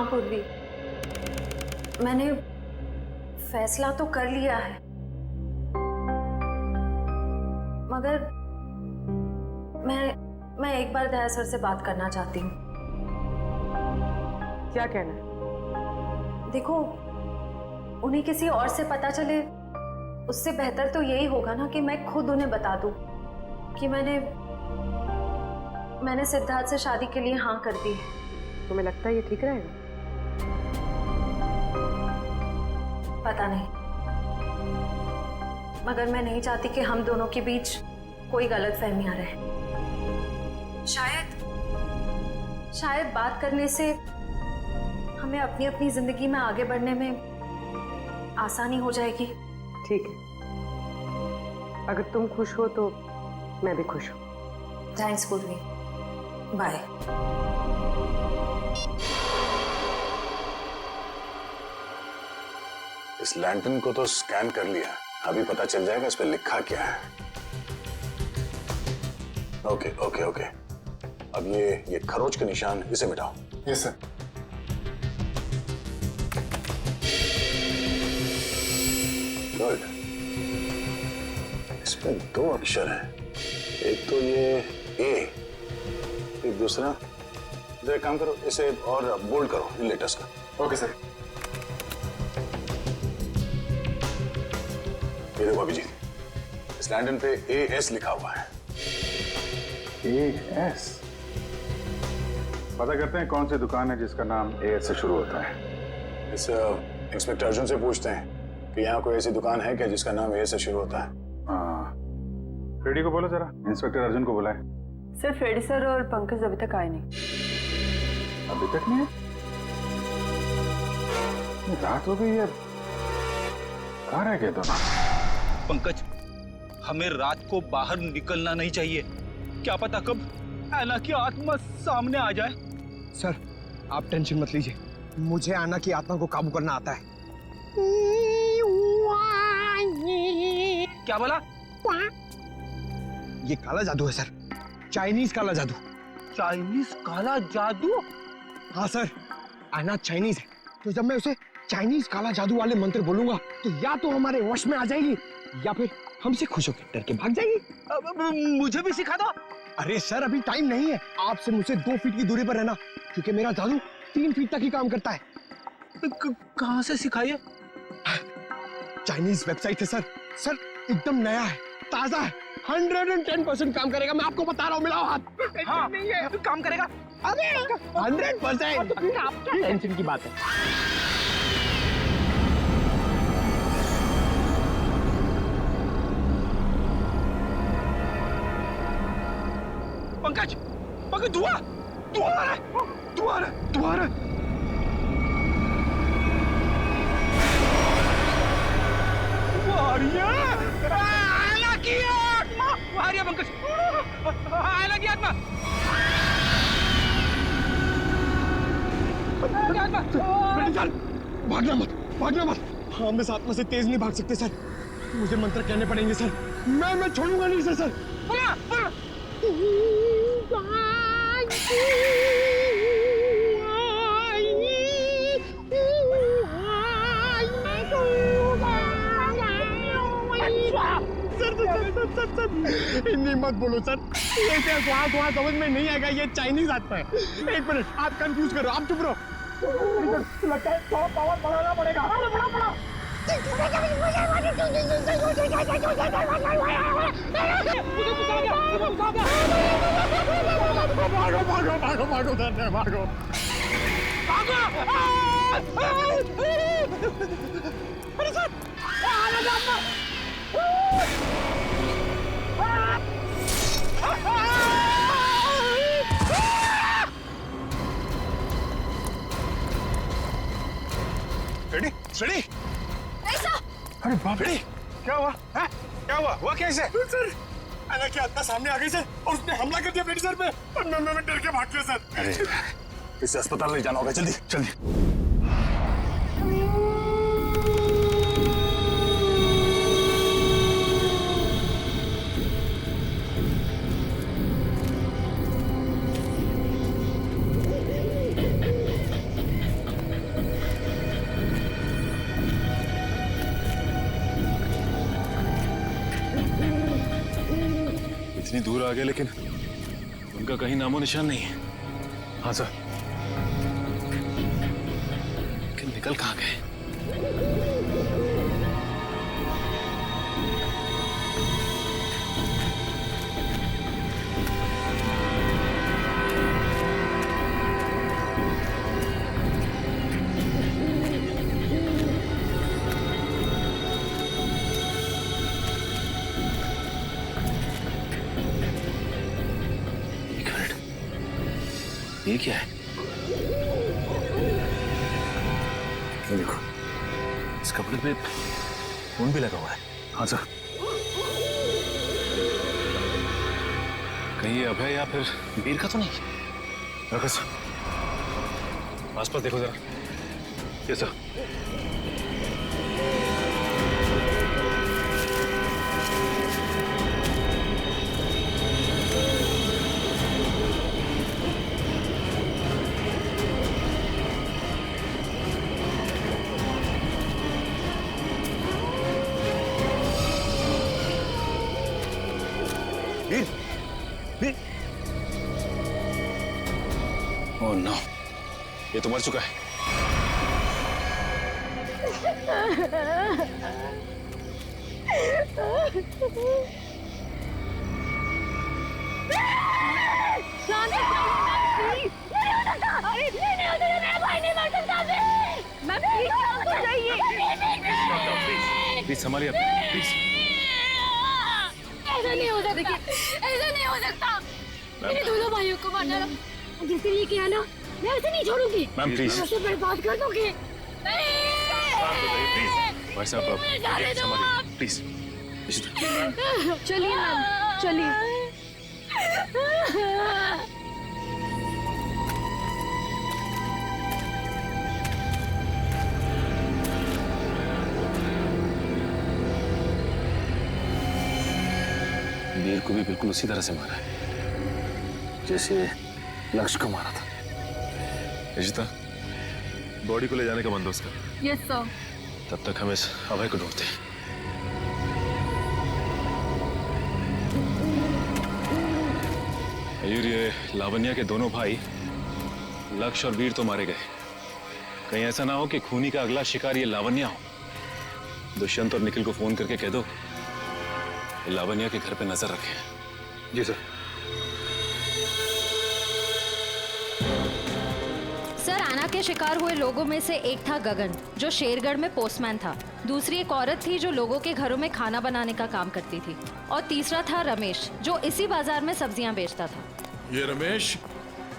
हाँ पूर्वी, मैंने फैसला तो कर लिया है, मगर मैं एक बार दया सर से बात करना चाहती हूँ। क्या कहना है? देखो, उन्हें किसी और से पता चले उससे बेहतर तो यही होगा ना कि मैं खुद उन्हें बता दूं कि मैंने सिद्धार्थ से शादी के लिए हाँ कर दी है। तुम्हें लगता है ये ठीक रहेगा? पता नहीं, मगर मैं नहीं चाहती कि हम दोनों के बीच कोई गलतफहमियां रहे। शायद बात करने से हमें अपनी अपनी जिंदगी में आगे बढ़ने में आसानी हो जाएगी। ठीक है, अगर तुम खुश हो तो मैं भी खुश हूँ। थैंक्स पूर्वी, बाय। इस लैंटर्न को तो स्कैन कर लिया, अभी पता चल जाएगा इस पे लिखा क्या है। ओके ओके ओके, अब ये खरोच के निशान, इसे मिटाओ। Yes sir. गुड, इसमें दो अक्षर हैं, एक तो ये ए, एक दूसरा। तो एक काम करो, इसे और बोल्ड करो इन लेटर्स का। Okay sir. ये देखो अभिजीत, इस लैंटर्न पे AS लिखा हुआ है। AS? पता करते हैं कौन सी दुकान है जिसका नाम AS से शुरू होता है। इस इंस्पेक्टर अर्जुन से पूछते हैं कि यहाँ कोई ऐसी दुकान है क्या जिसका नाम A से शुरू होता है। हाँ, फ्रेडी को बोलो जरा, इंस्पेक्टर अर्जुन को बुलाए। सर, फ्रेडी सर और पंकज अभी तक आए नहीं। अभी तक नहीं है? रात हो गई है, कहाँ रह गए दोनों? पंकज, हमें रात को बाहर निकलना नहीं चाहिए। क्या पता कब ऐना की आत्मा सामने आ जाए। सर, आप टेंशन मत लीजिए, मुझे आना की आत्मा को काबू करना आता है। क्या बोला? ये काला जादू है सर, चाइनीज काला जादू। चाइनीज काला जादू? हाँ सर, आना चाइनीज है, तो जब मैं उसे चाइनीज काला जादू वाले मंत्र बोलूंगा तो या तो हमारे वश में आ जाएगी या फिर हमसे खुश होकर डर के भाग जाएगी। मुझे भी सिखा दो। अरे सर, अभी टाइम नहीं है, आपसे मुझसे 2 फीट की दूरी पर रहना, क्योंकि मेरा जादू 3 फीट तक ही काम करता है। कहाँ से सिखाइए? चाइनीज वेबसाइट है सर। सर, एकदम नया है, ताजा है, 110% काम करेगा, मैं आपको बता रहा हूँ। मिलाओ हाथ। हाँ, नहीं है, काम करेगा। अरे 100%। टेंशन की बात है। पंकज, पंकज, धुआं आ रहा है, धुआं आ रहा है। आयला की आत्मा आ रही है पंकज, आयला की आत्मा। भागना मत, भागना मत। हम इस आत्मा से तेज नहीं भाग सकते सर, मुझे मंत्र कहने पड़ेंगे सर। मैं छोड़ूंगा नहीं सर। बोला, बोला। सर, हिंदी मत बोलो सर, ये वहाँ समझ में नहीं आएगा, ये चाइनीज आत्मा है। 1 मिनट, आप कंफ्यूज करो, आप चुप रहो। लगता है थोड़ा पावर बढ़ाना पड़ेगा। बढ़ा। भागो धरने, भागो। अरे सर, आना जाना। फ्रेडी, फ्रेडी, अरे बाप रे, क्या हुआ? है? क्या हुआ? हुआ कैसे? सर, आना की आत्मा सामने आ गई सर, और उसने हमला कर दिया फ्रेडी सर पे, और मैं डर के भाग गया सर। अरे, इसे अस्पताल ले जाना होगा, जल्दी जल्दी। इतनी दूर आ गए लेकिन उनका कहीं नामो निशान नहीं है। हाँ सर। लेकिन निकल कहाँ गए? ये क्या है? ये देखो, इस कपड़े पे खून भी लगा हुआ है। हाँ सर। कहीं ये अभय या फिर वीर का तो नहीं? रखो सर। आसपास देखो जरा। ये सर। ओह नो, ये तो मर चुका है। प्लीज संभालिए, प्लीज। ऐसा नहीं हो सकता, ऐसा नहीं हो सकता। मेरे दोनों भाइयों को मारना जिसने ये किया ना, मैं उसे नहीं छोड़ूंगी। Ma'am please. मैं उसे बर्बाद कर दूंगी। भाई साहब आप संभालिए, प्लीज। चलिए मैम, चलिए। वीर को भी बिल्कुल उसी तरह से मारा है जैसे लक्ष्य को मारा था। रिशिता, बॉडी को ले जाने का बंदोबस्त कर। Yes sir. तब तक हम इस अभय को ढूंढते हैं। मयूर, ये लावण्या के दोनों भाई लक्ष्य और वीर तो मारे गए। कहीं ऐसा ना हो कि खूनी का अगला शिकार ये लावण्या हो। दुष्यंत और निखिल को फोन करके कह दो लावण्या के घर पे नजर रखें। जी सर। सर, आना के शिकार हुए लोगों में से एक था गगन, जो शेरगढ़ में पोस्टमैन था। दूसरी एक औरत थी जो लोगों के घरों में खाना बनाने का काम करती थी। और तीसरा था रमेश, जो इसी बाजार में सब्जियां बेचता था। ये रमेश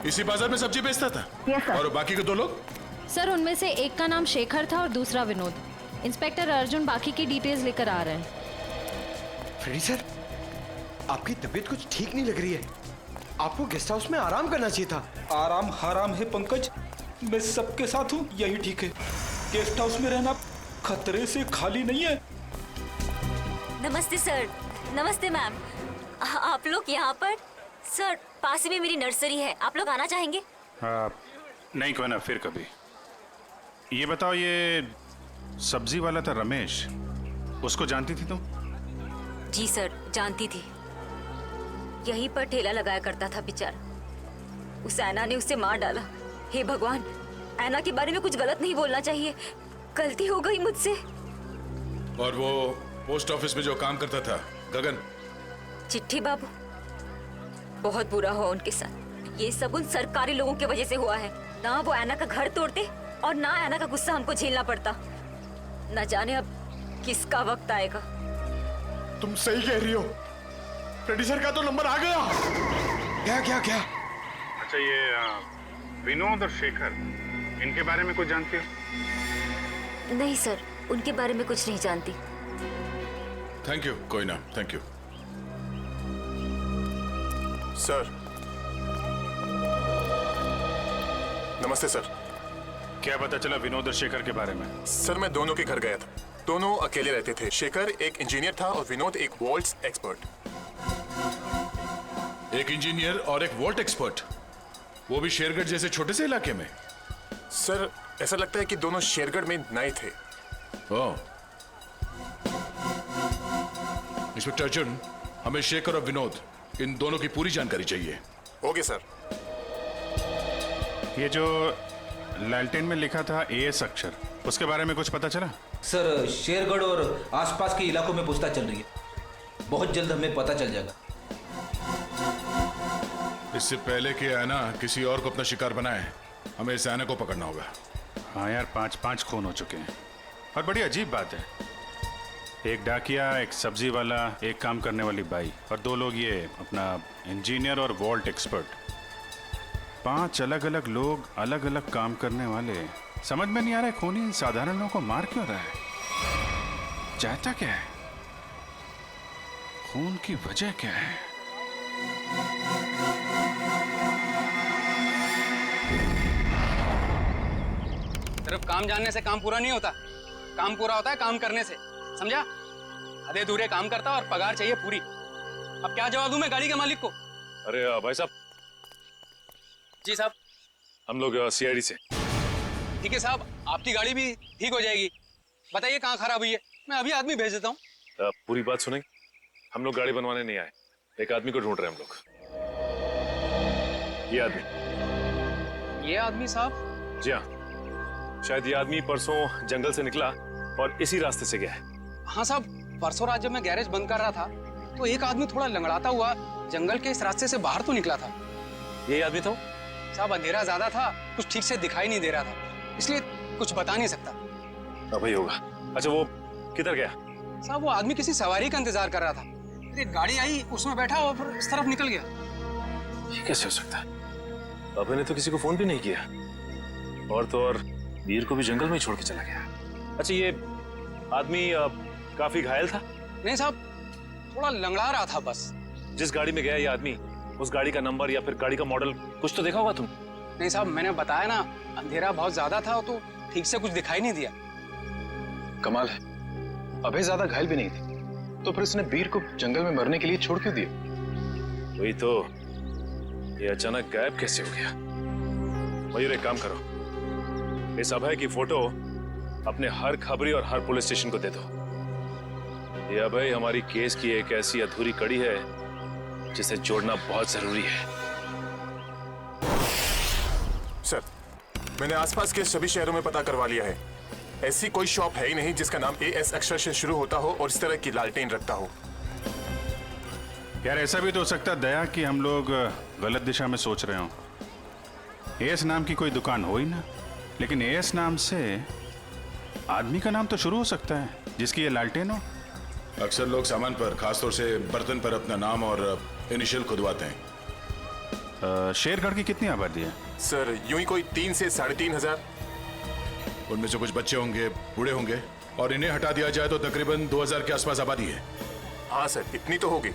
इसी बाजार में सब्जी बेचता था? Yes sir. और बाकी के दो लोग? सर, उनमें से एक का नाम शेखर था और दूसरा विनोद। इंस्पेक्टर अर्जुन बाकी की डिटेल्स लेकर आ रहे हैं। फ्रेडी सर, आपकी तबीयत कुछ ठीक नहीं लग रही है। आपको गेस्ट हाउस में आराम करना चाहिए था। आराम हराम है पंकज, मैं सबके साथ हूँ, यही ठीक है। गेस्ट हाउस में रहना खतरे से खाली नहीं है। नमस्ते सर। नमस्ते मैम। आप लोग यहाँ पर? सर, पास ही में मेरी नर्सरी है, आप लोग आना चाहेंगे? नहीं, कोई ना, फिर कभी। ये बताओ, ये सब्जी वाला था रमेश, उसको जानती थी तुम? जी सर, जानती थी। यहीं पर ठेला लगाया करता था बेचारा। उस ऐना ने उसे मार डाला। हे भगवान, ऐना के बारे में कुछ गलत नहीं बोलना चाहिए, गलती हो गई मुझसे। और वो पोस्ट ऑफिस में जो काम करता था गगन? चिट्ठी बाबू, बहुत बुरा हुआ उनके साथ। ये सब उन सरकारी लोगों की वजह से हुआ है। ना वो ऐना का घर तोड़ते और ना ऐना का गुस्सा हमको झेलना पड़ता। न जाने अब किसका वक्त आएगा। तुम सही कह रही हो। फ्रेडी सर का तो नंबर आ गया। क्या क्या क्या? अच्छा, ये विनोद और शेखर, इनके बारे में कुछ जानती हो? नहीं सर, उनके बारे में कुछ नहीं जानती। Thank you. कोई ना, थैंक यू। सर, नमस्ते सर। क्या पता चला विनोद और शेखर के बारे में? सर, मैं दोनों के घर गया था। दोनों अकेले रहते थे। शेखर एक इंजीनियर था और विनोद एक वॉल्ट्स एक्सपर्ट। एक इंजीनियर और एक वॉल्ट एक्सपर्ट, वो भी शेरगढ़ जैसे छोटे से इलाके में? सर, ऐसा लगता है कि दोनों शेरगढ़ में नए थे। ओह। इंस्पेक्टर अर्जुन, हमें शेखर और विनोद इन दोनों की पूरी जानकारी चाहिए। Okay sir. ये जो लालटेन में लिखा था एएस अक्षर, उसके बारे में कुछ पता चला? सर शेरगढ़ और आसपास के इलाकों में पूछताछ चल रही है, बहुत जल्द हमें पता चल जाएगा। इससे पहले कि ऐना किसी और को अपना शिकार बनाए, हमें इस ऐना को पकड़ना होगा। हाँ यार, 5 खून हो चुके हैं। और बड़ी अजीब बात है, एक डाकिया, एक सब्जी वाला, एक काम करने वाली बाई और 2 लोग ये अपना इंजीनियर और वॉल्ट एक्सपर्ट। 5 अलग अलग लोग, अलग अलग काम करने वाले। समझ में नहीं आ रहा है खूनी इन साधारण लोगों को मार क्यों रहा है? चाहता क्या है? खून की वजह क्या है? सिर्फ काम जानने से काम पूरा नहीं होता, काम पूरा होता है काम करने से, समझा? आधे अधूरे काम करता और पगार चाहिए पूरी। अब क्या जवाब दूं मैं गाड़ी के मालिक को? अरे भाई साहब। जी साहब। हम लोग सीआईडी से। ठीक है साहब, आपकी गाड़ी भी ठीक हो जाएगी। बताइए कहाँ खराब हुई है, मैं अभी आदमी भेज देता हूँ। पूरी बात सुनेंगे? हम लोग गाड़ी बनवाने नहीं आए, एक आदमी को ढूंढ रहे हैं हम लोग। ये आदमी। ये आदमी साहब? जी हाँ, शायद ये आदमी परसों जंगल से निकला और इसी रास्ते से गया है। हाँ साहब, परसों रात जब मैं गैरेज बंद कर रहा था तो एक आदमी थोड़ा लंगड़ाता हुआ जंगल के इस रास्ते से बाहर तो निकला था। यही आदमी था? साहब अंधेरा ज्यादा था, कुछ ठीक से दिखाई नहीं दे रहा था, इसलिए कुछ बता नहीं सकता। अब ही होगा। अच्छा वो किधर गया? साहब वो आदमी किसी सवारी का इंतजार कर रहा था, एक गाड़ी आई उसमें बैठा और फिर इस तरफ निकल गया। ये कैसे हो सकता है? अभय ने तो किसी को फोन भी नहीं किया, और तो और वीर को भी जंगल में ही छोड़ के चला गया। अच्छा ये आदमी काफी घायल था? नहीं साहब, थोड़ा लंगड़ा रहा था बस। जिस गाड़ी में गया ये आदमी, उस गाड़ी का नंबर या फिर गाड़ी का मॉडल कुछ तो देखा होगा तुम? नहीं साहब, मैंने बताया ना, अंधेरा बहुत ज्यादा था तो ठीक से कुछ दिखाई नहीं दिया। कमाल है, अभय ज्यादा घायल भी नहीं थी, तो फिर उसने वीर को जंगल में मरने के लिए छोड़ क्यों दिया? वही तो, ये अचानक गायब कैसे हो गया? मयूर एक काम करो, इस अभय की फोटो अपने हर खबरी और हर पुलिस स्टेशन को दे दो। ये अभय हमारी केस की एक ऐसी अधूरी कड़ी है जिसे जोड़ना बहुत जरूरी है। सर, मैंने आसपास के सभी शहरों में पता करवा लिया है। ऐसी कोई शॉप है ही नहीं जिसका नाम एएस अक्षर से शुरू होता हो और इस तरह की लालटेन रखता हो। यार ऐसा भी तो हो सकता है दया कि हम लोग गलत दिशा में सोच रहे हो। एएस नाम की कोई दुकान हो ही ना, लेकिन एएस नाम से आदमी का नाम तो शुरू हो सकता है जिसकी ये लालटेन हो। अक्सर लोग सामान पर, खासतौर से बर्तन पर अपना नाम और इनिशियल खुदवाते हैं। शेरगढ़ की कितनी आबादी है? सर यूं ही कोई 3 से 3.5 हजार। उनमें से कुछ बच्चे होंगे, बूढ़े होंगे, और इन्हें हटा दिया जाए तो तकरीबन 2000 के आसपास आबादी है। हाँ सर, इतनी तो होगी।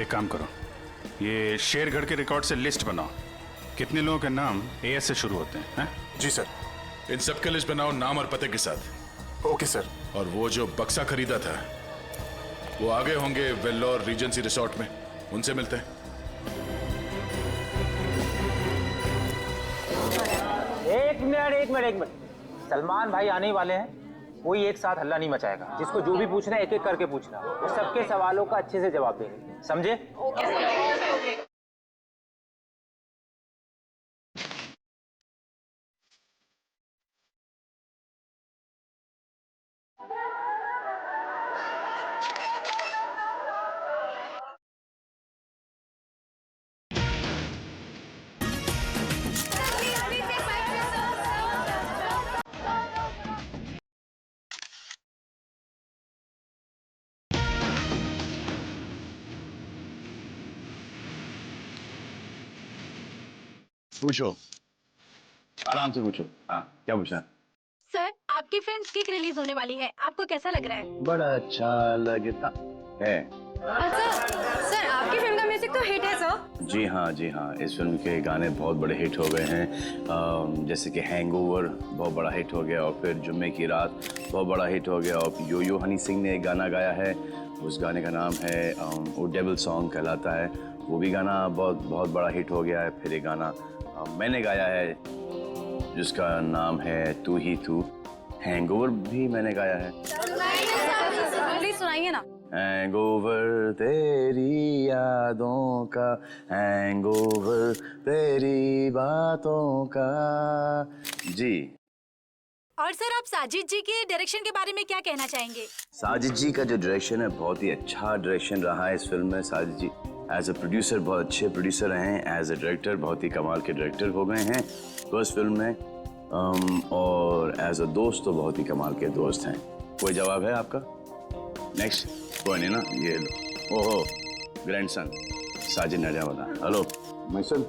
एक काम करो, ये शेरगढ़ के रिकॉर्ड से लिस्ट बनाओ, कितने लोगों के नाम एएस से शुरू होते हैं? जी सर। इन सबके लिस्ट बनाओ नाम और पते के साथ। Okay sir. और वो जो बक्सा खरीदा था वो आगे होंगे वेल्लोर रीजेंसी रिसोर्ट में, उनसे मिलते हैं। एक मिनट, सलमान भाई आने वाले हैं, कोई एक साथ हल्ला नहीं मचाएगा। जिसको जो भी पूछना है एक एक करके पूछना, वो सबके सवालों का अच्छे से जवाब देंगे, समझे? पूछो, आराम से पूछो। हाँ, क्या पूछना? सर, आपकी फिल्म किक रिलीज होने वाली है, आपको कैसा लग रहा है? बड़ा अच्छा लगता है। सर आपकी फिल्म का म्यूजिक तो हिट है सर। जी हाँ, इस फिल्म के गाने बहुत बड़े हिट हो गए हैं। जैसे कि हैंगओवर बहुत बड़ा हिट हो गया, और फिर जुम्मे की रात बहुत बड़ा हिट हो गया, और यो यो हनी सिंह ने एक गाना गाया है, उस गाने का नाम है वो डेविल सॉन्ग कहलाता है, वो भी गाना बहुत बड़ा हिट हो गया है। फिर एक गाना मैंने गाया है जिसका नाम है तू ही तू, हैंगओवर भी मैंने गाया है। प्लीज सुनाइए ना। हैंगओवर तेरी यादों का, हैंगओवर तेरी बातों का। जी। और सर आप साजिद जी के डायरेक्शन के बारे में क्या कहना चाहेंगे? साजिद जी का जो डायरेक्शन है बहुत ही अच्छा डायरेक्शन रहा है इस फिल्म में। साजिद जी एज अ प्रोड्यूसर बहुत अच्छे प्रोड्यूसर रहे हैं, एज अ डायरेक्टर बहुत ही कमाल के डायरेक्टर हो गए हैं फर्स्ट फिल्म में, और एज अ दोस्त तो बहुत ही कमाल के दोस्त हैं। कोई जवाब है आपका? नेक्स्ट कोई नहीं ना, ये लो। ओहो ग्रैंडसन साजिद नजावदा। हेलो माय सन,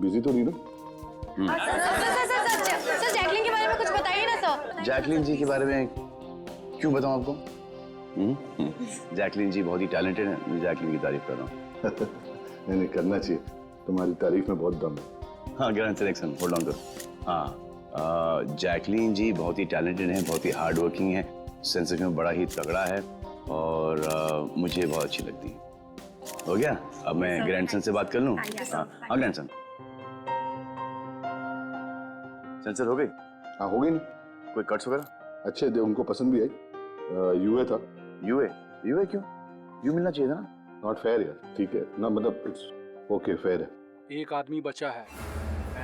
बिजी तो नहीं ना? सर जैकलिन के बारे में कुछ बताइए ना सर। जैकलिन जी के बारे में क्यों बताऊं आपको? जैकलिन जी बहुत ही टैलेंटेड है, मैं जैकलिन की तारीफ कर रहा हूँ। नहीं करना चाहिए, तुम्हारी तारीफ में बहुत दम है। हाँ ग्रैंडसन एक्शन होल्ड ऑन करो। हाँ जैकलिन जी बहुत ही टैलेंटेड हैं, बहुत ही हार्ड वर्किंग है, सेंस ऑफ ह्यूमर बड़ा ही तगड़ा है और मुझे बहुत अच्छी लगती है। हो गया? अब मैं ग्रैंडसन से बात कर लूँ? हाँ ग्रैंडसन सेंसर हो गई? हाँ हो गई नहीं। कोई कट्स वगैरह? अच्छे थे, उनको पसंद भी आई। यूए था। यूए? यूए क्यों? यू मिलना चाहिए था ना। नॉट फेयर यार। ठीक है ना, मतलब इट्स ओके, फेयर है। एक आदमी बचा है,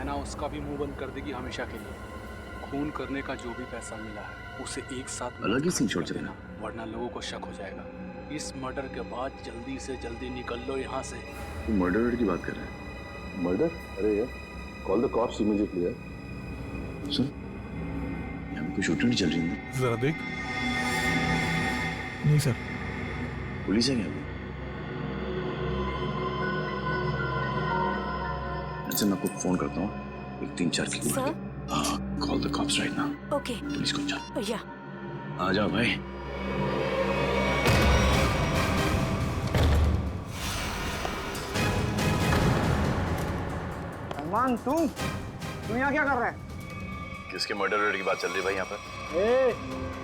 ऐना उसका भी मुंह बंद कर देगी हमेशा के लिए। खून करने का जो भी पैसा मिला है उसे एक साथ अलग ही सीन छोड़ देना, वरना लोगों को शक हो जाएगा। इस मर्डर के बाद जल्दी से जल्दी निकल लो यहाँ से। तू मर्डर की बात कर रहा है? मर्डर? अरे यार कॉल द कॉप्स इमीडिएटली यार। सुन, यहाँ पे कोई शूटिंग नहीं चल रही है? जरा देख। नहीं सर। पुलिस है क्या? अच्छा मैं आपको फोन करता हूँ, एक 3-4 की call the cops right now. Okay. Police को जाओ। या आ जाओ भाई। सलमान तुम यहाँ क्या कर रहे हैं? किसके मर्डर की बात चल रही है भाई यहाँ पर?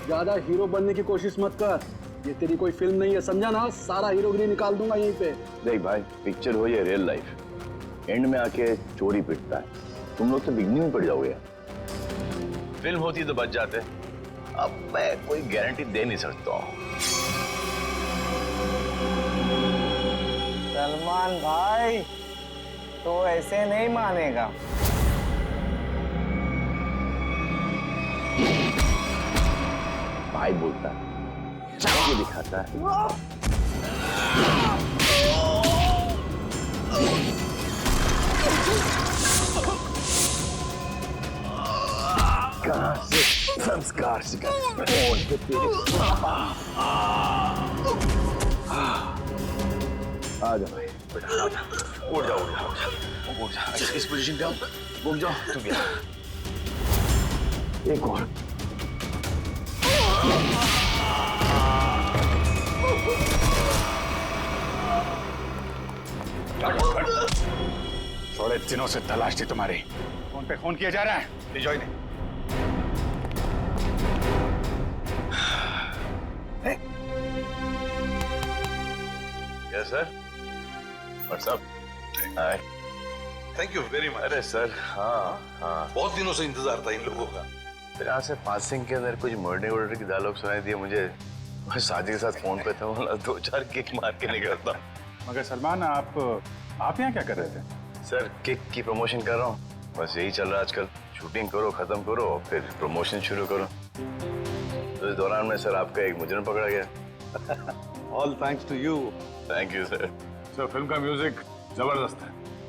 ज्यादा हीरो बनने की कोशिश मत कर, ये तेरी कोई फिल्म नहीं है, समझा ना? सारा हीरोगिरी निकाल दूंगा यहीं पे। देख भाई, पिक्चर हो या रियल लाइफ, एंड में आके चोरी पिटता है। तुम लोग तो बिगनिंग में पड़ जाओगे यार। फिल्म होती तो बच जाते, अब मैं कोई गारंटी दे नहीं सकता। सलमान भाई तो ऐसे नहीं मानेगा। भाई बोलता है, चाय दिखाता है। कहाँ से संस्कार सिखा? आ जा भाई, बेटा आ जा। उठ जाओ, उठ जाओ, उठ जा। इस पोजीशन पे आओ, घूम जाओ। तू भी एक और। थोड़े दिनों से तलाश थी तुम्हारी। फोन पे फोन किया जा रहा है। ले जाओ इन्हें। Yes sir. What's up? Hi. Thank you very much. अरे सर हाँ हाँ, बहुत दिनों से इंतजार था इन लोगों का। फिर यहाँ से पासिंग के अंदर कुछ मर्डर वर्डर की डायलॉग सुनाई दिए मुझे। मैं शादी के साथ फोन पे था, 2-4 किक मार के निकलता। मगर सलमान आप यहाँ क्या कर रहे थे? सर किक की प्रमोशन कर रहा हूँ, बस यही चल रहा है आजकल। शूटिंग करो, खत्म करो और फिर प्रमोशन शुरू करो। तो इस दौरान में सर आपका एक मुजरिम पकड़ा गया। All thanks to you. Thank you sir. Sir film का म्यूजिक जबरदस्त है।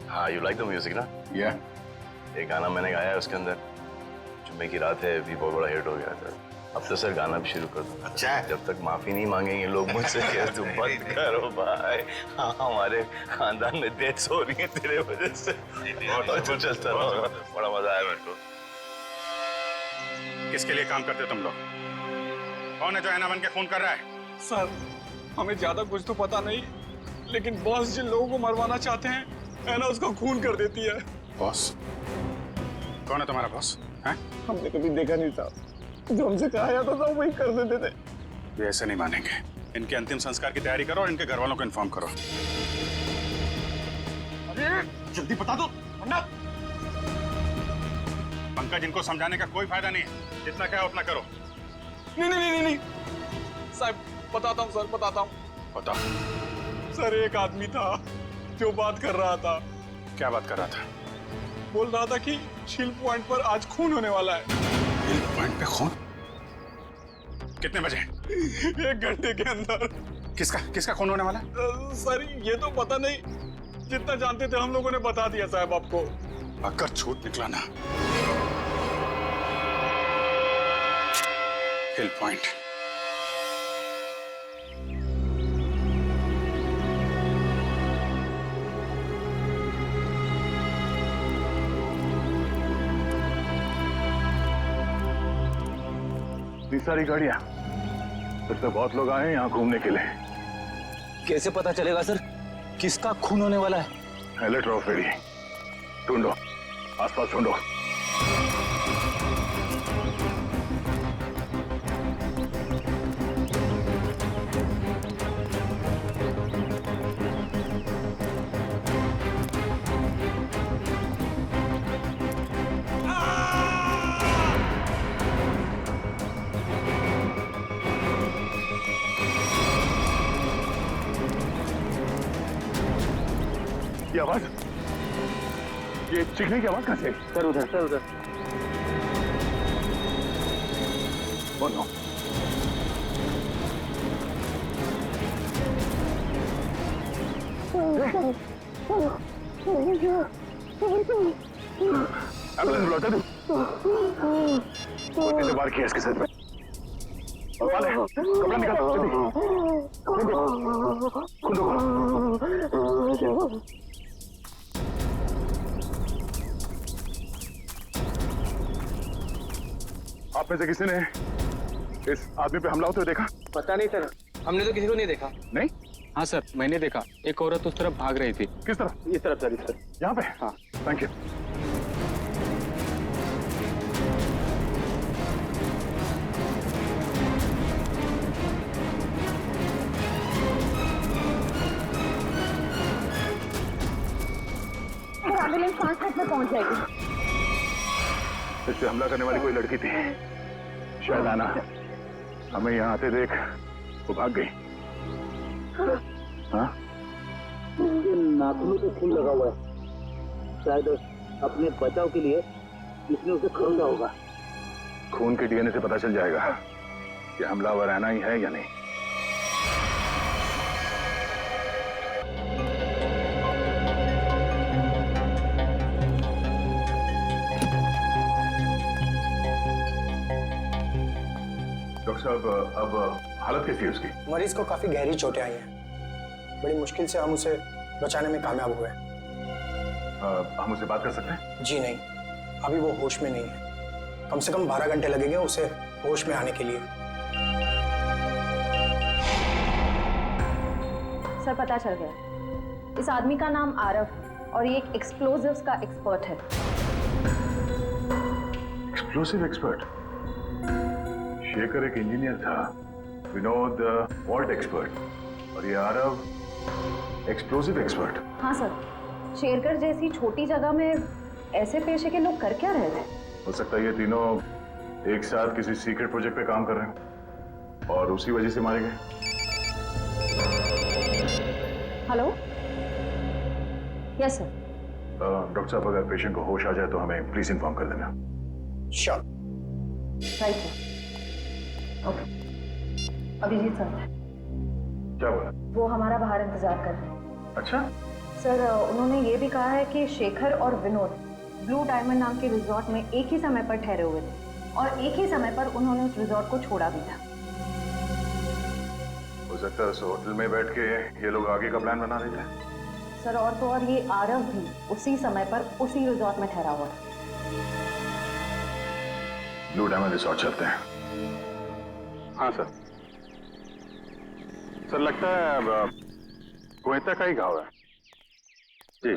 हाँ यू लाइक द म्यूजिक ना? या एक गाना मैंने गाया है उसके अंदर, जुम्मे की रात है, भी बहुत बड़ा हिट हो गया था। अब तो सर गाना भी शुरू कर दो। अच्छा है। जब तक माफी नहीं मांगेंगे लोग मुझसे क्या तुम बंद करो भाई। हाँ हमारे खानदान में डेथ्स हो रही है तेरे वजह से। और तो चलता रहो, बड़ा मजा आया मेरे को। किसके लिए काम करते हो तुम लोग? कौन है जो ऐना बन के खून कर रहा है? सर हमें ज्यादा कुछ तो पता नहीं, लेकिन बॉस जिन लोगों को मरवाना चाहते हैं ऐना उसका खून कर देती है। बॉस? कौन है तुम्हारा बॉस? हमने कभी देखा नहीं था, जो हमसे कहा जाता था वही कर देते थे। ये ऐसे नहीं मानेंगे। इनके अंतिम संस्कार की तैयारी करो और इनके घर वालों को इन्फॉर्म करो। अरे जल्दी बता दो वरना। पंकज, इनको समझाने का कोई फायदा नहीं है, जितना क्या उतना करो। नहीं नहीं नहीं नहीं साहब, बताता हूँ सर, बताता हूँ। बता। सर एक आदमी था जो बात कर रहा था, क्या बात कर रहा था? बोल रहा था कि हिल पॉइंट पर आज खून होने वाला है। हिल पॉइंट पे खून? कितने बजे? 1 घंटे के अंदर। किसका किसका खून होने वाला है? सर ये तो पता नहीं, जितना जानते थे हम लोगों ने बता दिया साहब आपको। अगर झूठ निकला ना, हिल पॉइंट। इतनी सारी गाड़ियां, फिर तो बहुत लोग आए हैं यहाँ घूमने के लिए। कैसे पता चलेगा सर किसका खून होने वाला है? अलर्ट रहो फेरी, ढूंढो, आसपास ढूंढो। ये आवाज, ये चीखने की आवाज कहां से? सर उधर। Oh no. एम्बुलेंस बुलाता तू? उसने वार किया इसके सर पे। वाले, कपड़ा निकाल, जल्दी। खून दो। आप में से किसी ने इस आदमी पे हमला होते हुए देखा? पता नहीं सर, हमने तो किसी को नहीं देखा। नहीं? हाँ सर, मैंने देखा। एक औरत उस तरफ भाग रही थी। किस तरफ? इस तरफ सर, इस तरफ। यहाँ पे? हाँ। Thank you. एम्बुलेंस 5 मिनट में पहुंच जाएगी। इस पे हमला करने वाली कोई लड़की थी, शायद आना। हमें यहाँ आते देख वो भाग गई। हाँ? नाखूनों पे खून लगा हुआ है, शायद अपने बचाव के लिए इसने उसे खरीदा होगा। खून के डीएनए से पता चल जाएगा कि हमलावर आना ही है या नहीं। डॉक्टर साहब, अब हालत कैसी है उसकी? मरीज को काफी गहरी चोटें आई हैं। बड़ी मुश्किल से हम उसे बचाने में कामयाब हुए। हम उससे बात कर सकते हैं? जी नहीं, अभी वो होश में नहीं है। कम से कम 12 घंटे लगेंगे उसे होश में आने के लिए। सर पता चल गया, इस आदमी का नाम आरव और ये एक एक्सप्लोजिव्स का एक्सपर्ट है। Explosive expert? शेखर एक इंजीनियर था, विनोद वॉल्ट एक्सपर्ट, और ये आरव एक्सप्लोसिव एक्सपर्ट। हाँ सर, शेरगढ़ जैसी छोटी जगह में ऐसे पेशे के लोग कर क्या रहे थे? हो सकता है ये तीनों एक साथ किसी सीक्रेट प्रोजेक्ट पे काम कर रहे हैं और उसी वजह से मारे गए। हेलो? Yes sir. डॉक्टर साहब, अगर पेशेंट को होश आ जाए तो हमें प्लीज इन्फॉर्म कर देना। Sure. Right sir. Okay. Abhijit sir. क्या बोला? वो हमारा बाहर इंतजार कर रहे हैं। अच्छा? सर उन्होंने ये भी कहा है कि शेखर और विनोद ब्लू डायमंड नाम के रिजॉर्ट में एक ही समय पर ठहरे हुए थे और एक ही समय पर उन्होंने उस रिजॉर्ट को छोड़ा भी था। हो सकता है उस होटल में बैठ के ये लोग आगे का प्लान बना रहे थे। सर और तो और ये आरव भी उसी समय पर उसी रिजॉर्ट में ठहरा हुआ था। ब्लू डायमंड रिसोर्ट चलते हैं। हाँ सर। सर लगता है गोयता का ही घाव है। जी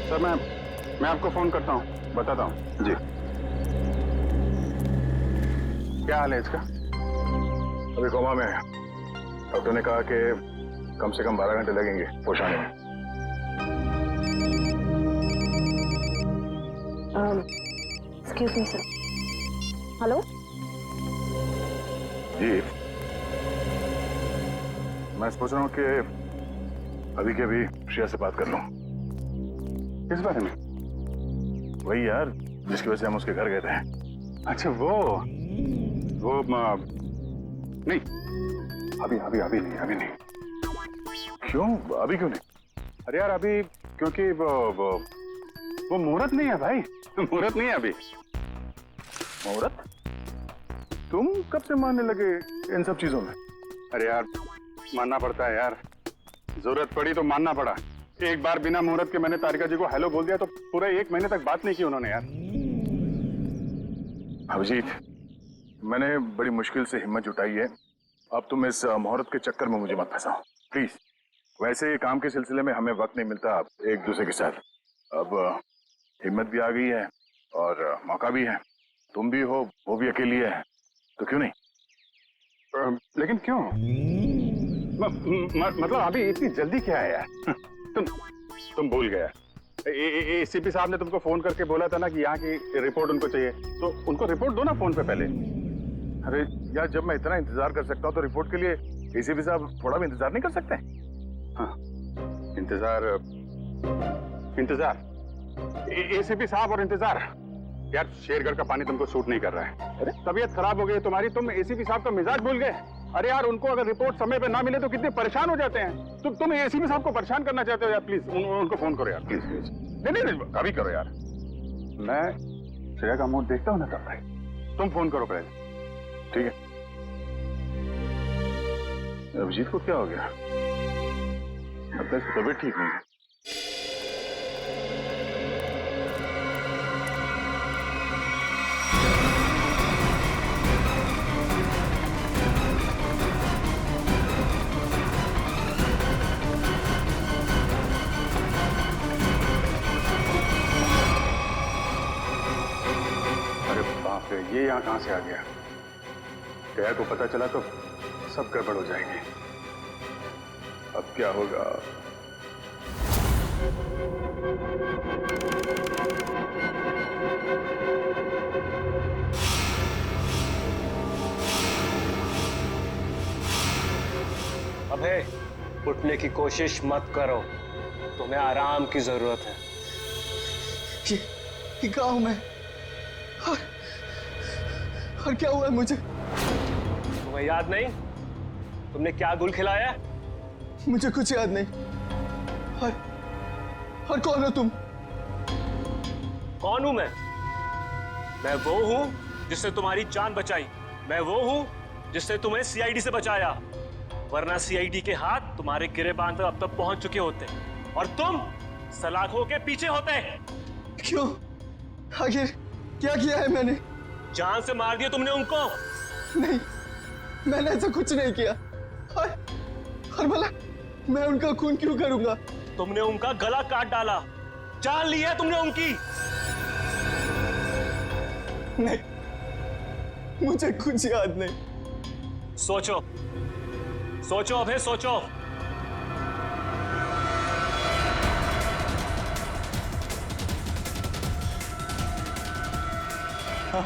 सर, मैं आपको फोन करता हूँ, बताता हूँ। जी। क्या हाल है इसका? अभी कोमा में है। डॉक्टर ने कहा कि कम से कम 12 घंटे लगेंगे होश आने में। Excuse me sir. हेलो? जी, मैं सोच रहा हूँ कि अभी के अभी श्रेया से बात कर लूं। किस बारे में? वही यार जिसकी वजह से हम उसके घर गए थे। अच्छा वो नहीं, अभी नहीं। क्यों? अभी क्यों नहीं? अरे यार अभी क्योंकि वो मुहूर्त नहीं है भाई, मुहूर्त नहीं है अभी। मुहूर्त? तुम कब से मानने लगे इन सब चीजों में? अरे यार मानना पड़ता है यार, जरूरत पड़ी तो मानना पड़ा। एक बार बिना मुहूर्त के मैंने तारिका जी को हेलो बोल दिया तो पूरे 1 महीने तक बात नहीं की उन्होंने यार। अभिजीत, मैंने बड़ी मुश्किल से हिम्मत जुटाई है, अब तुम इस मुहूर्त के चक्कर में मुझे मत फंसाओ प्लीज। वैसे काम के सिलसिले में हमें वक्त नहीं मिलता एक दूसरे के साथ, अब हिम्मत भी आ गई है और मौका भी है। तुम भी हो, वो भी अकेली है, तो क्यों नहीं? लेकिन क्यों? मतलब अभी इतनी जल्दी क्या है यार? तुम भूल गया, एसीपी साहब ने तुमको फोन करके बोला था ना कि यहाँ की रिपोर्ट उनको चाहिए, तो उनको रिपोर्ट दो ना फोन पे पहले। अरे यार जब मैं इतना इंतजार कर सकता हूँ तो रिपोर्ट के लिए एसीपी साहब थोड़ा भी इंतजार नहीं कर सकते? हाँ, इंतजार एसीपी साहब और इंतजार। यार शेरगढ़ का पानी तुमको सूट नहीं कर रहा है, अरे तबीयत खराब हो गई तुम्हारी, तुम एसीपी साहब का मिजाज भूल गए। अरे यार उनको अगर रिपोर्ट समय पे ना मिले तो कितने परेशान हो जाते हैं। तुम एसीपी साहब को परेशान करना चाहते हो यार, प्लीज उनको फोन करो यार, प्लीज। नहीं अभी करो यार, मैं श्रेया का मूड देखता हूँ ना तब भाई। तुम फोन करो पहले, ठीक है? अभिजीत को क्या हो गया? अब तक इसकी तबीयत ठीक नहीं है। ये यहाँ कहां से आ गया? दया को पता चला तो सब गड़बड़ हो जाएगी। अब क्या होगा? अबे उठने की कोशिश मत करो, तुम्हें आराम की जरूरत है। ये कहाँ हूं मैं? और क्या हुआ है मुझे? तुम्हें याद नहीं तुमने क्या गुल खिलाया? मुझे कुछ याद नहीं। और कौन हो तुम? कौन हूं मैं? मैं वो हूं जिसने तुम्हारी जान बचाई, मैं वो हूं जिसने तुम्हें सीआईडी से बचाया, वरना सीआईडी के हाथ तुम्हारे गिरेबान तक अब तक पहुंच चुके होते और तुम सलाखों के पीछे होते। क्यों? आखिर क्या किया है मैंने? जान से मार दिया तुमने उनको। नहीं, मैंने ऐसा कुछ नहीं किया। और भला मैं उनका खून क्यों करूंगा? तुमने उनका गला काट डाला, जान ली है तुमने उनकी। नहीं, मुझे कुछ याद नहीं। सोचो सोचो अभय, सोचो। हाँ,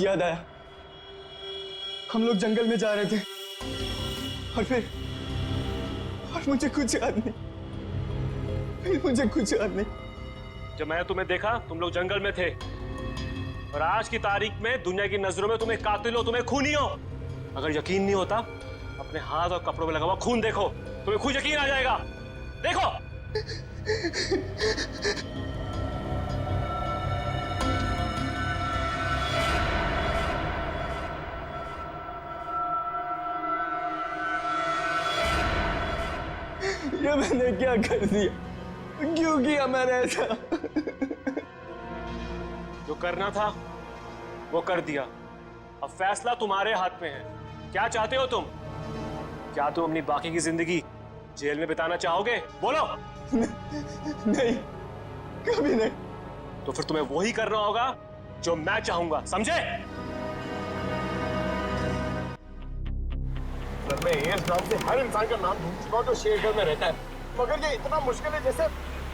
याद आया। हम लोग जंगल में जा रहे थे और मुझे कुछ याद नहीं। मुझे कुछ याद नहीं। जब मैंने तुम्हें देखा तुम लोग जंगल में थे और आज की तारीख में दुनिया की नजरों में तुम्हें कातिल हो, तुम्हें खूनी हो। अगर यकीन नहीं होता अपने हाथ और कपड़ों में लगा हुआ खून देखो, तुम्हें खुद यकीन आ जाएगा। देखो। ये मैंने क्या कर दिया? क्यों किया मैंने ऐसा? जो करना था वो कर दिया, अब फैसला तुम्हारे हाथ में है। क्या चाहते हो तुम? क्या तुम अपनी बाकी की जिंदगी जेल में बिताना चाहोगे? बोलो। नहीं, कभी नहीं। तो फिर तुम्हें वही करना होगा जो मैं चाहूंगा, समझे? मैं इस नाम से हर इंसान का नाम ढूंढ चुका हूँ जो शेरगढ़ में रहता है, मगर ये इतना मुश्किल है जैसे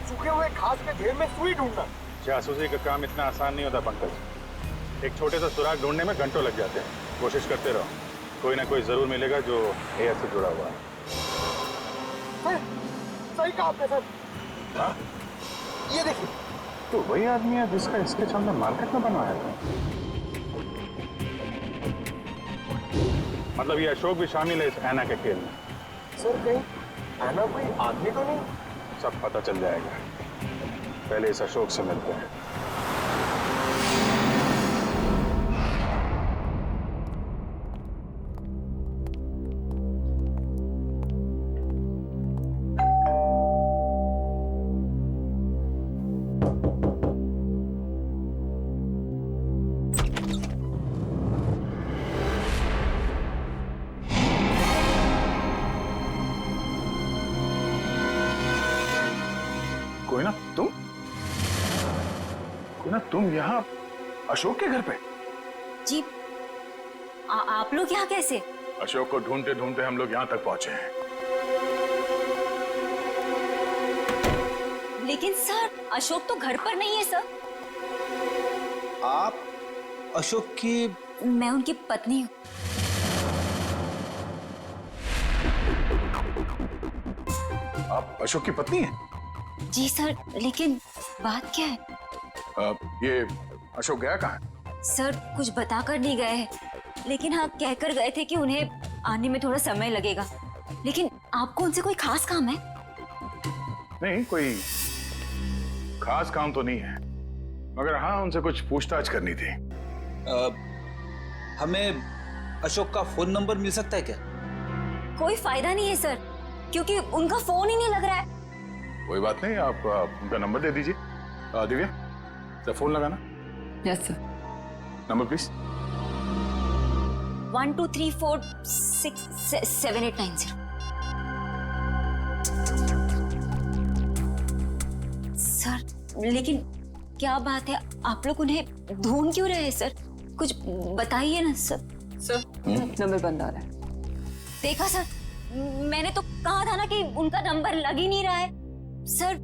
सूखे हुए घास के ढेर में सुई ढूंढना। जासूसी का काम इतना आसान नहीं होता पंकज। एक छोटे सा सुराग ढूंढने में घंटों लग जाते हैं। कोशिश करते रहो, कोई ना कोई जरूर मिलेगा जो एएस से जुड़ा हुआ है। सही कहा आपने सर। हाँ? ये देखिए, तो वही आदमी है जिसका इसके सामने मार्केट में बनवाया था। मतलब ये अशोक भी शामिल है इस ऐना के खेल में। सर कहीं ऐना कोई आदमी तो नहीं? सब पता चल जाएगा, पहले इस अशोक से मिलते हैं। कोई ना तुम यहाँ अशोक के घर पे? जी आप लोग यहाँ कैसे? अशोक को ढूंढते ढूंढते हम लोग यहाँ तक पहुंचे हैं। लेकिन सर अशोक तो घर पर नहीं है सर। आप अशोक की? मैं उनकी पत्नी हूँ। आप अशोक की पत्नी हैं? जी सर, लेकिन बात क्या है? ये अशोक गया कहाँ है? सर कुछ बताकर नहीं गए हैं, लेकिन हाँ कहकर गए थे कि उन्हें आने में थोड़ा समय लगेगा। लेकिन आपको उनसे कोई खास काम है? नहीं, कोई खास काम तो नहीं है, मगर हाँ उनसे कुछ पूछताछ करनी थी। हमें अशोक का फोन नंबर मिल सकता है क्या? कोई फायदा नहीं है सर, क्योंकि उनका फोन ही नहीं लग रहा है। कोई बात नहीं, आप उनका नंबर दे दीजिए। दिव्या, सर फोन लगाना। Yes sir. Number please. 1234667890। Sir लेकिन क्या बात है, आप लोग उन्हें ढूंढ क्यों रहे हैं सर? कुछ बताइए ना सर। सर नंबर बंद आ रहा है। देखा सर, मैंने तो कहा था ना कि उनका नंबर लग ही नहीं रहा है। सर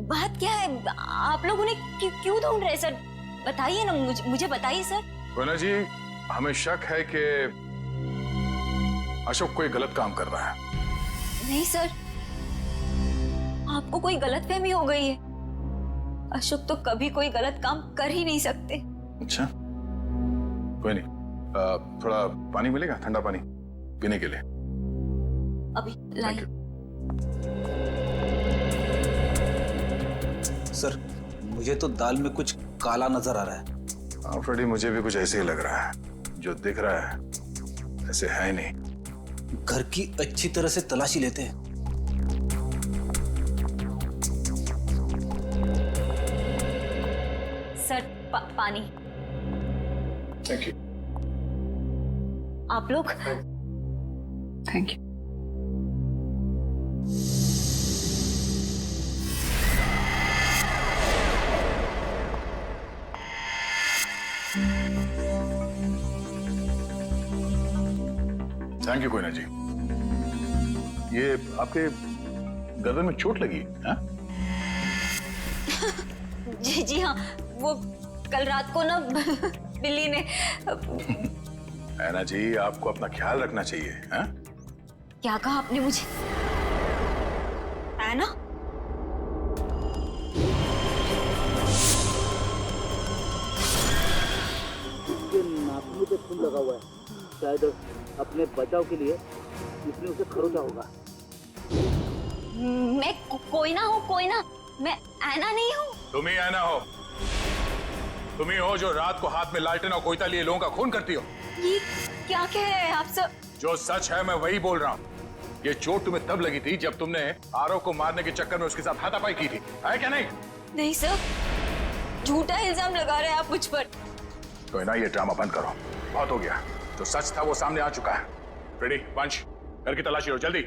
बात क्या है, आप लोग उन्हें क्यों ढूंढ रहे हैं सर? बताइए ना, मुझे बताइए सर। कोना जी, हमें शक है कि अशोक कोई गलत काम कर रहा है। नहीं सर, आपको कोई गलतफहमी हो गई है। अशोक तो कभी कोई गलत काम कर ही नहीं सकते। अच्छा, कोई नहीं, थोड़ा पानी मिलेगा, ठंडा पानी पीने के लिए? अभी लाइए। सर मुझे तो दाल में कुछ काला नजर आ रहा है। हाँ फ्रेडी, मुझे भी कुछ ऐसे ही लग रहा है। जो दिख रहा है ऐसे है ही नहीं। घर की अच्छी तरह से तलाशी लेते हैं। सर पानी। Thank you. आप लोग? Thank you. Thank you Koyna ji. ये आपके गर्दन में चोट लगी है? जी हाँ, वो कल रात को ना बिल्ली ने। ऐना जी, आपको अपना ख्याल रखना चाहिए। है? क्या कहा आपने मुझे? ऐना? नाखूनों पे खून लगा हुआ है, शायद अपने बचाव के लिए इसने उसे खरोचा होगा। मैं कोई ना हूँ, कोई ना, मैं ऐना नहीं हूँ। तुम ही ऐना हो। तुम ही हो जो रात को हाथ में लालटेन और कोयता लिए लोगों का खून करती हो। ये क्या कह रहे हैं आप सब? जो सच है मैं वही बोल रहा हूँ। ये चोट तुम्हें तब लगी थी जब तुमने आरव को मारने के चक्कर में उसके साथ हाथापाई की थी, है क्या नहीं? नहीं सर, झूठा इल्जाम लगा रहे हैं आप मुझ पर। तो ना ये ड्रामा बंद करो, बहुत हो गया। जो सच था वो सामने आ चुका है। रेडी पंच, घर की तलाशी लो जल्दी।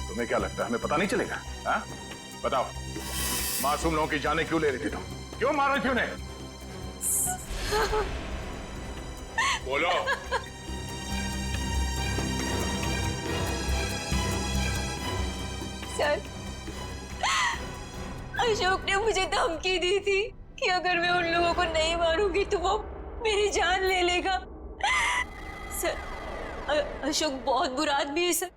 तुम्हें क्या लगता है हमें पता नहीं चलेगा? हाँ? बताओ, मासूम लोगों की जानें क्यों ले रही थी तुम? क्यों मार रही थी उन्हें? बोलो। सर, अशोक ने मुझे धमकी दी थी कि अगर मैं उन लोगों को नहीं मारूंगी तो वो मेरी जान ले लेगा। सर अशोक बहुत बुरा आदमी है सर,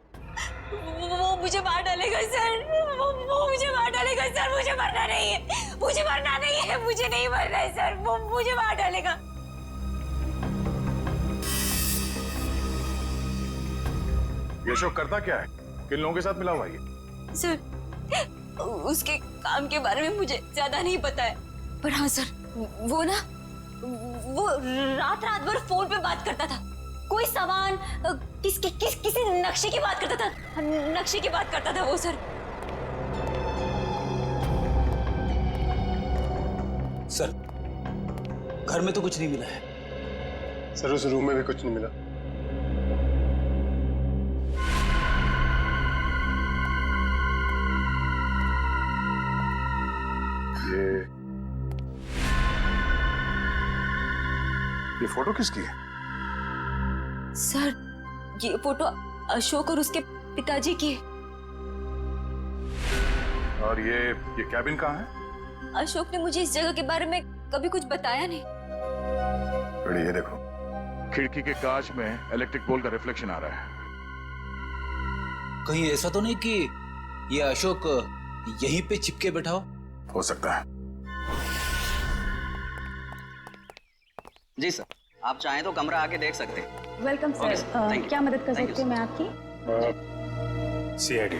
वो मुझे मार डालेगा सर, वो मुझे मार डालेगा सर। मुझे मरना नहीं है, मुझे मरना नहीं है, मुझे नहीं मरना है सर, वो मुझे मार डालेगा। ये अशोक करता क्या है? किन लोगों के साथ मिला हुआ है ये? सर उसके काम के बारे में मुझे ज्यादा नहीं पता है, पर हाँ सर वो रात भर फोन पे बात करता था। कोई सामान किसी नक्शे की बात करता था, नक्शे की बात करता था वो सर। सर घर में तो कुछ नहीं मिला है। सर उस रूम में भी कुछ नहीं मिला। ये फोटो किसकी है? सर ये फोटो अशोक और उसके पिताजी की है। और ये कैबिन कहाँ है? अशोक ने मुझे इस जगह के बारे में कभी कुछ बताया नहीं। बड़ी ये देखो, खिड़की के कांच में इलेक्ट्रिक पोल का रिफ्लेक्शन आ रहा है। कहीं ऐसा तो नहीं कि ये अशोक यहीं पे चिपके बैठा हो सकता है। जी सर, आप चाहें तो कमरा आके देख सकते हैं। Welcome sir. क्या मदद कर सकती हूँ मैं आपकी? सीआईडी,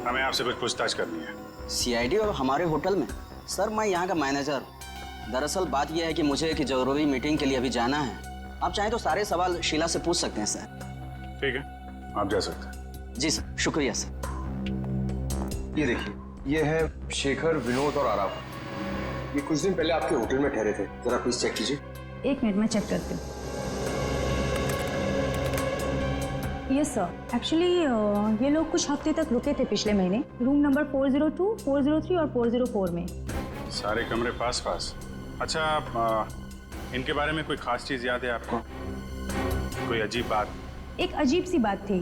हमें आपसे कुछ पूछताछ करनी है। सीआईडी और हमारे होटल में? सर मैं यहाँ का मैनेजर हूँ। दरअसल बात यह है कि मुझे एक जरूरी मीटिंग के लिए अभी जाना है। आप चाहें तो सारे सवाल शीला से पूछ सकते हैं सर। ठीक है, आप जा सकते हैं। जी सर, शुक्रिया सर। ये देखिए, ये है शेखर, विनोद और आराम। ये कुछ दिन पहले आपके होटल में ठहरे थे। जरा प्लीज चेक कीजिए। एक मिनट में चेक करती हूँ। यस सर, एक्चुअली ये लोग कुछ हफ्ते तक रुके थे पिछले महीने, रूम नंबर 402, 403 और 404 में। सारे कमरे पास पास। अच्छा, इनके बारे में कोई खास चीज याद है आपको? कोई अजीब बात? एक अजीब सी बात थी,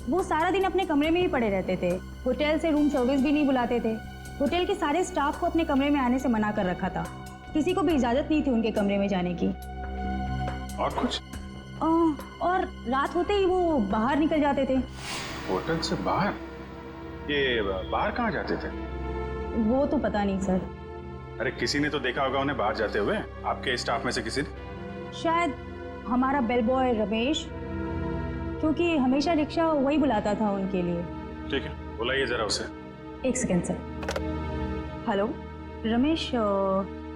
वो सारा दिन अपने कमरे में ही पड़े रहते थे। होटल से रूम सर्विस भी नहीं बुलाते थे। होटल के सारे स्टाफ को अपने कमरे में आने से मना कर रखा था। किसी को भी इजाजत नहीं थी उनके कमरे में जाने की। और कुछ? और रात होते ही वो बाहर निकल जाते थे। होटल से बाहर? ये बाहर कहाँ जाते थे? वो तो पता नहीं सर। अरे किसी ने तो देखा होगा उन्हें बाहर जाते हुए, आपके स्टाफ में से किसी ने? शायद हमारा बेल बॉय रमेश, क्योंकि हमेशा रिक्शा वही बुलाता था उनके लिए। ठीक है, बुलाइए जरा उसे। एक second sir. Hello Ramesh,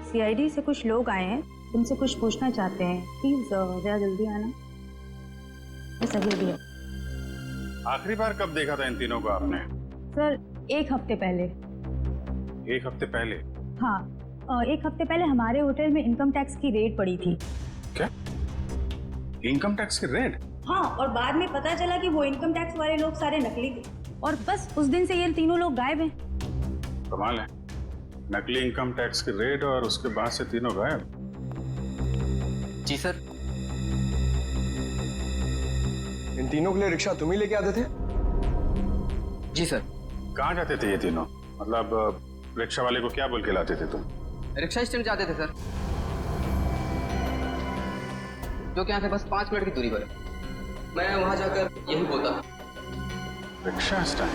CID से कुछ लोग आए हैं, तुमसे कुछ पूछना चाहते हैं। प्लीज जरा जल्दी आना। बस अभी भी है। आखिरी बार कब देखा था इन तीनों को आपने? सर 1 हफ्ते पहले। 1 हफ्ते पहले? हाँ, 1 हफ्ते पहले हमारे होटल में इनकम टैक्स की रेड पड़ी थी। क्या? इनकम टैक्स की रेड? हाँ, और बाद में पता चला कि वो इनकम टैक्स वाले लोग सारे नकली थे, और बस उस दिन से ये तीनों लोग गायब हैं। कमाल है, नकली इनकम टैक्स की रेड और उसके बाद से तीनों गायब। जी सर। इन तीनों के लिए रिक्शा तुम ही लेके आते थे? जी सर। कहाँ जाते थे ये तीनों? मतलब रिक्शा वाले को क्या बोल के लाते थे तुम? रिक्शा स्टैंड जाते थे सर, जो कि यहाँ से बस 5 मिनट की दूरी पर है। मैं वहाँ जाकर यही बोलता था। Rickshaw stand?